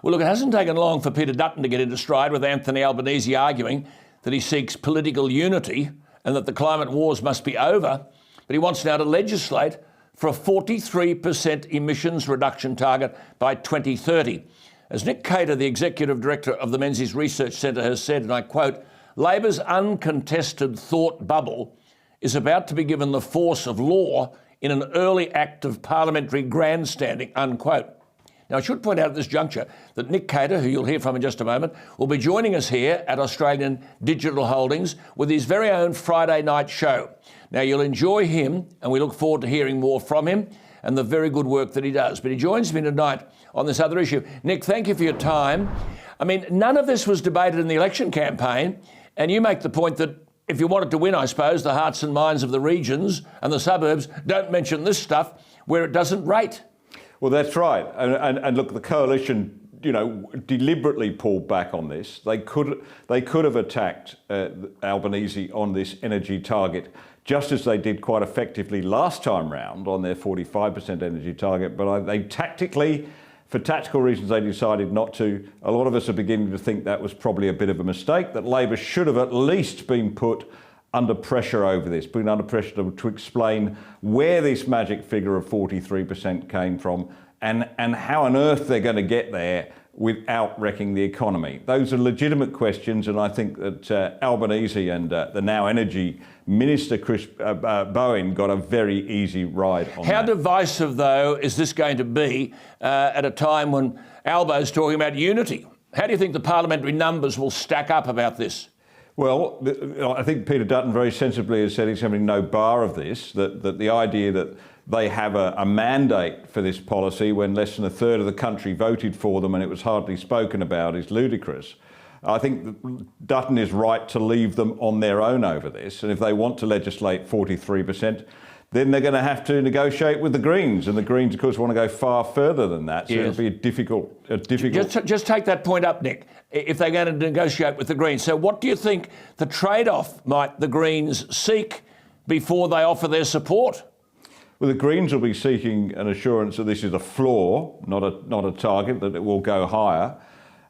Well, look, it hasn't taken long for Peter Dutton to get into stride, with Anthony Albanese arguing that he seeks political unity and that the climate wars must be over. But he wants now to legislate for a 43% emissions reduction target by 2030. As Nick Cater, the Executive Director of the Menzies Research Centre, has said, and I quote, "Labor's uncontested thought bubble is about to be given the force of law in an early act of parliamentary grandstanding," unquote. Now, I should point out at this juncture that Nick Cater, who you'll hear from in just a moment, will be joining us here at Australian Digital Holdings with his very own Friday night show. Now, you'll enjoy him, and we look forward to hearing more from him and the very good work that he does. But he joins me tonight on this other issue. Nick, thank you for your time. I mean, none of this was debated in the election campaign, and you make the point that if you wanted to win, I suppose, the hearts and minds of the regions and the suburbs, don't mention this stuff where it doesn't rate. Well, that's right. And look, the coalition, deliberately pulled back on this. They could have attacked Albanese on this energy target, just as they did quite effectively last time round on their 45% energy target. But they tactically, for tactical reasons, they decided not to. A lot of us are beginning to think that was probably a bit of a mistake, that Labor should have at least been put under pressure over this, been under pressure to explain where this magic figure of 43% came from and how on earth they're going to get there without wrecking the economy. Those are legitimate questions, and I think that Albanese and the now Energy Minister, Chris Bowen, got a very easy ride on How that. divisive, though, is this going to be at a time when Albo's talking about unity? How do you think the parliamentary numbers will stack up about this? Well, I think Peter Dutton very sensibly has said he's having no bar of this, that the idea that they have a mandate for this policy when less than a third of the country voted for them and it was hardly spoken about is ludicrous. I think Dutton is right to leave them on their own over this, and if they want to legislate 43%, then they're going to have to negotiate with the Greens, and the Greens, of course, want to go far further than that. So it'll be a difficult. Just take that point up, Nick. If they're going to negotiate with the Greens, so what do you think the trade-off might the Greens seek before they offer their support? Well, the Greens will be seeking an assurance that this is a floor, not a target, that it will go higher,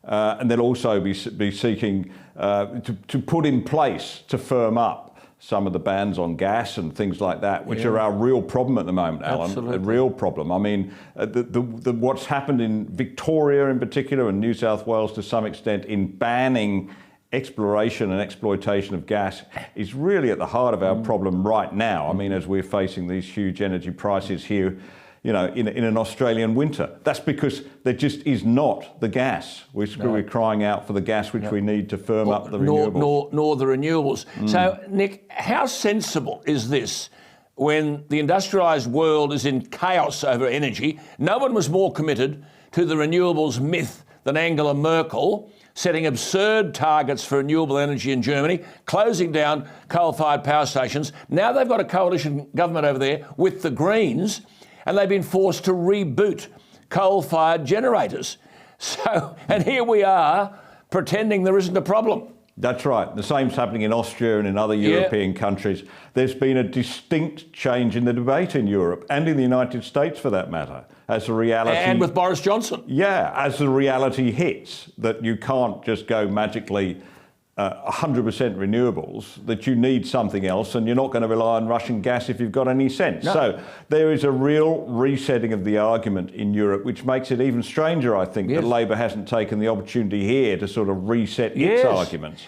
and they'll also be seeking to put in place, to firm up some of the bans on gas and things like that, which are our real problem at the moment, Alan. Absolutely. A real problem. I mean, what's happened in Victoria in particular and New South Wales to some extent in banning exploration and exploitation of gas is really at the heart of our problem right now. I mean, as we're facing these huge energy prices here, in an Australian winter. That's because there just is not the gas. We're crying out for the gas which we need to firm up the renewables. Nor the renewables. So, Nick, how sensible is this when the industrialised world is in chaos over energy? No one was more committed to the renewables myth than Angela Merkel, setting absurd targets for renewable energy in Germany, closing down coal-fired power stations. Now they've got a coalition government over there with the Greens, and they've been forced to reboot coal-fired generators. So, and here we are pretending there isn't a problem. That's right. The same's happening in Austria and in other European countries. There's been a distinct change in the debate in Europe and in the United States, for that matter, as the reality... And with Boris Johnson. Yeah, as the reality hits that you can't just go magically 100% renewables, that you need something else, and you're not going to rely on Russian gas if you've got any sense. No. So there is a real resetting of the argument in Europe, which makes it even stranger, I think, that Labor hasn't taken the opportunity here to sort of reset its arguments.